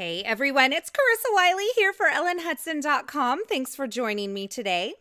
Hey everyone, it's Carissa Wiley here for ellenhudson.com. Thanks for joining me today.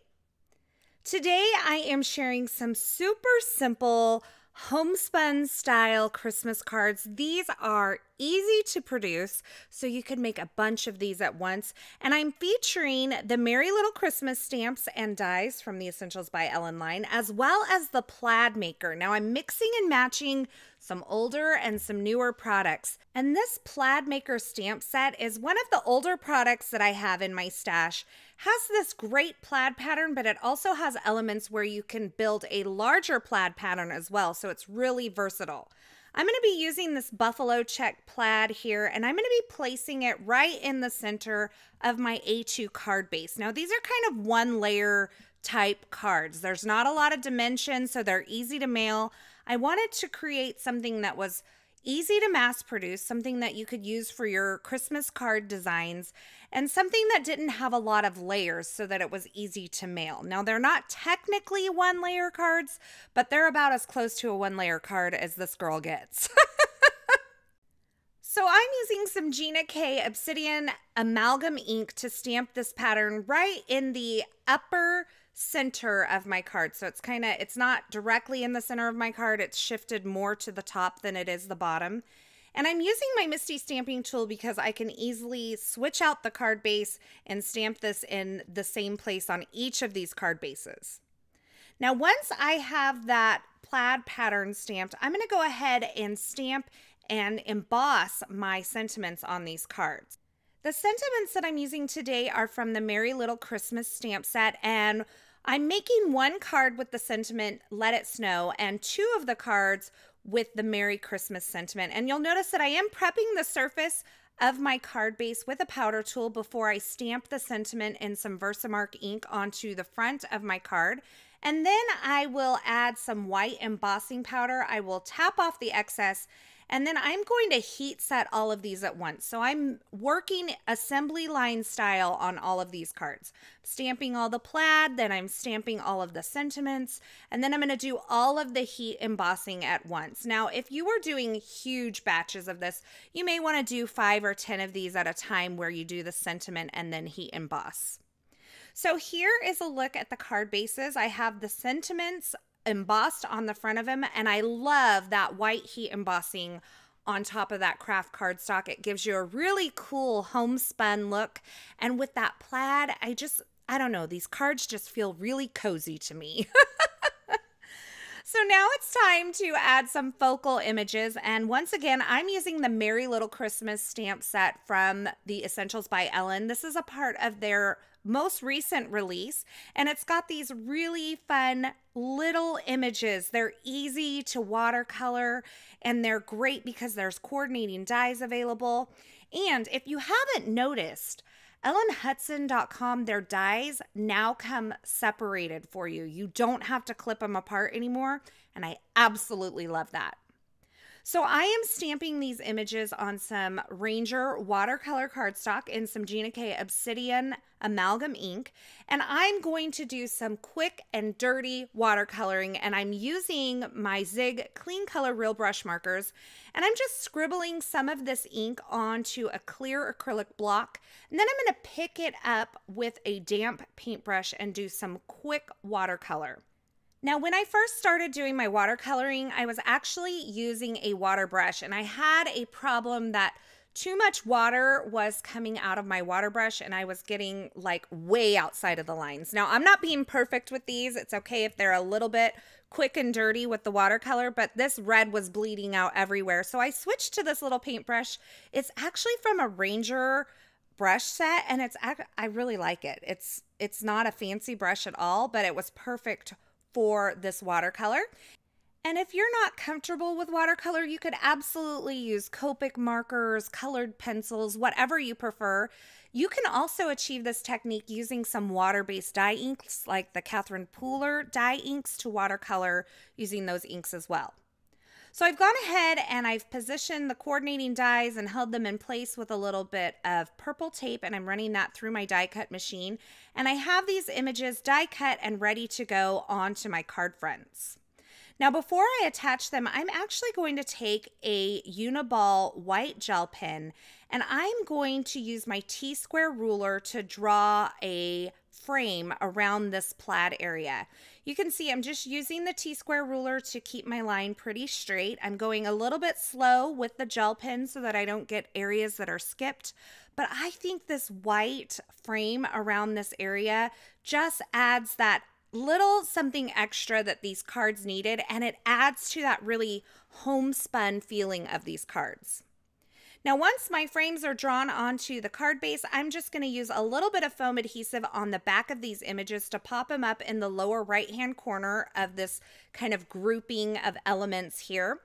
Today I am sharing some super simple homespun style Christmas cards. These are easy to produce, so you can make a bunch of these at once. And I'm featuring the Merry Little Christmas stamps and dies from the Essentials by Ellen line, as well as the Plaid maker. Now I'm mixing and matching some older and some newer products. And this Plaid maker stamp set is one of the older products that I have in my stash. Has this great plaid pattern, but it also has elements where you can build a larger plaid pattern as well. So it's really versatile. I'm going to be using this buffalo check plaid here, and I'm going to be placing it right in the center of my A2 card base. Now, these are kind of one layer type cards. There's not a lot of dimension, so they're easy to mail. I wanted to create something that was easy to mass produce, something that you could use for your Christmas card designs, and something that didn't have a lot of layers so that it was easy to mail. Now, they're not technically one layer cards, but they're about as close to a one layer card as this girl gets. So I'm using some Gina K Obsidian Amalgam ink to stamp this pattern right in the upper center of my card. So it's not directly in the center of my card. It's shifted more to the top than it is the bottom. And I'm using my Misty stamping tool because I can easily switch out the card base and stamp this in the same place on each of these card bases. Now, once I have that plaid pattern stamped, I'm going to go ahead and stamp and emboss my sentiments on these cards. The sentiments that I'm using today are from the Merry Little Christmas stamp set, and I'm making one card with the sentiment, Let It Snow, and two of the cards with the Merry Christmas sentiment. And you'll notice that I am prepping the surface of my card base with a powder tool before I stamp the sentiment in some Versamark ink onto the front of my card. And then I will add some white embossing powder. I will tap off the excess, and then I'm going to heat set all of these at once. So I'm working assembly line style on all of these cards. Stamping all the plaid, then I'm stamping all of the sentiments, and then I'm going to do all of the heat embossing at once. Now, if you were doing huge batches of this, you may want to do 5 or 10 of these at a time where you do the sentiment and then heat emboss. So here is a look at the card bases. I have the sentiments embossed on the front of them, and I love that white heat embossing on top of that craft cardstock. It gives you a really cool homespun look, and with that plaid, I don't know, these cards just feel really cozy to me. So now it's time to add some focal images, and once again, I'm using the Merry Little Christmas stamp set from the Essentials by Ellen. This is a part of their most recent release, and it's got these really fun little images. They're easy to watercolor, and they're great because there's coordinating dies available. And if you haven't noticed, ellenhudson.com, their dies now come separated for you. You don't have to clip them apart anymore, and I absolutely love that. So I am stamping these images on some Ranger watercolor cardstock in some Gina K Obsidian Amalgam ink, and I'm going to do some quick and dirty watercoloring, and I'm using my Zig Clean Color Real Brush markers, and I'm just scribbling some of this ink onto a clear acrylic block, and then I'm going to pick it up with a damp paintbrush and do some quick watercolor. Now, when I first started doing my watercoloring, I was actually using a water brush, and I had a problem that too much water was coming out of my water brush, and I was getting like way outside of the lines. Now, I'm not being perfect with these. It's okay if they're a little bit quick and dirty with the watercolor, but this red was bleeding out everywhere. So I switched to this little paintbrush. It's actually from a Ranger brush set, and I really like it. It's not a fancy brush at all, but it was perfect for this watercolor. And if you're not comfortable with watercolor, you could absolutely use Copic markers, colored pencils, whatever you prefer. You can also achieve this technique using some water-based dye inks like the Catherine Pooler dye inks to watercolor using those inks as well. So I've gone ahead and I've positioned the coordinating dies and held them in place with a little bit of purple tape, and I'm running that through my die cut machine. And I have these images die cut and ready to go onto my card fronts. Now, before I attach them, I'm actually going to take a Uniball white gel pen, and I'm going to use my T-square ruler to draw a frame around this plaid area. You can see I'm just using the T-square ruler to keep my line pretty straight. I'm going a little bit slow with the gel pen so that I don't get areas that are skipped, but I think this white frame around this area just adds that little something extra that these cards needed, and it adds to that really homespun feeling of these cards. Now, once my frames are drawn onto the card base, I'm just going to use a little bit of foam adhesive on the back of these images to pop them up in the lower right-hand corner of this kind of grouping of elements here.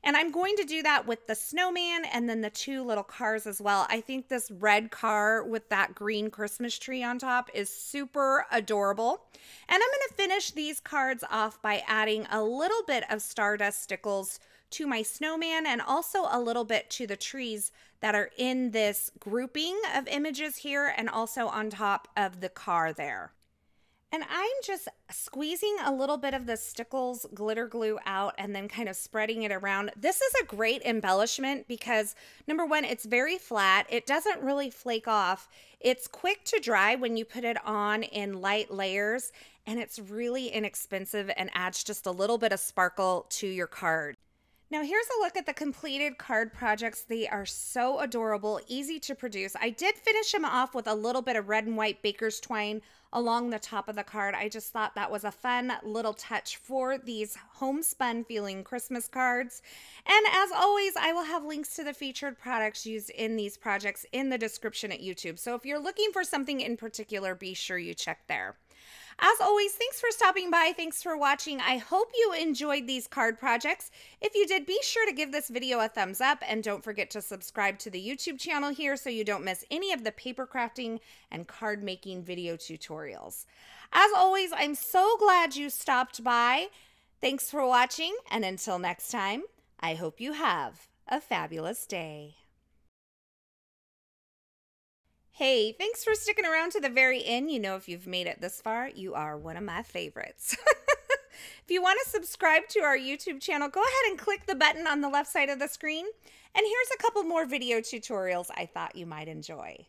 And I'm going to do that with the snowman and then the two little cars as well. I think this red car with that green Christmas tree on top is super adorable. And I'm going to finish these cards off by adding a little bit of stardust stickles to my snowman and also a little bit to the trees that are in this grouping of images here and also on top of the car there. And I'm just squeezing a little bit of the stickles glitter glue out and then kind of spreading it around. This is a great embellishment because, number one, it's very flat. It doesn't really flake off. It's quick to dry when you put it on in light layers, and it's really inexpensive and adds just a little bit of sparkle to your card. Now here's a look at the completed card projects. They are so adorable, easy to produce. I did finish them off with a little bit of red and white baker's twine along the top of the card. I just thought that was a fun little touch for these homespun feeling Christmas cards. And as always, I will have links to the featured products used in these projects in the description at YouTube. So if you're looking for something in particular, be sure you check there. As always, thanks for stopping by. Thanks for watching. I hope you enjoyed these card projects. If you did, be sure to give this video a thumbs up and don't forget to subscribe to the YouTube channel here so you don't miss any of the paper crafting and card making video tutorials. As always, I'm so glad you stopped by. Thanks for watching, and until next time, I hope you have a fabulous day. Hey, thanks for sticking around to the very end. You know, if you've made it this far, you are one of my favorites. If you want to subscribe to our YouTube channel, go ahead and click the button on the left side of the screen. And here's a couple more video tutorials I thought you might enjoy.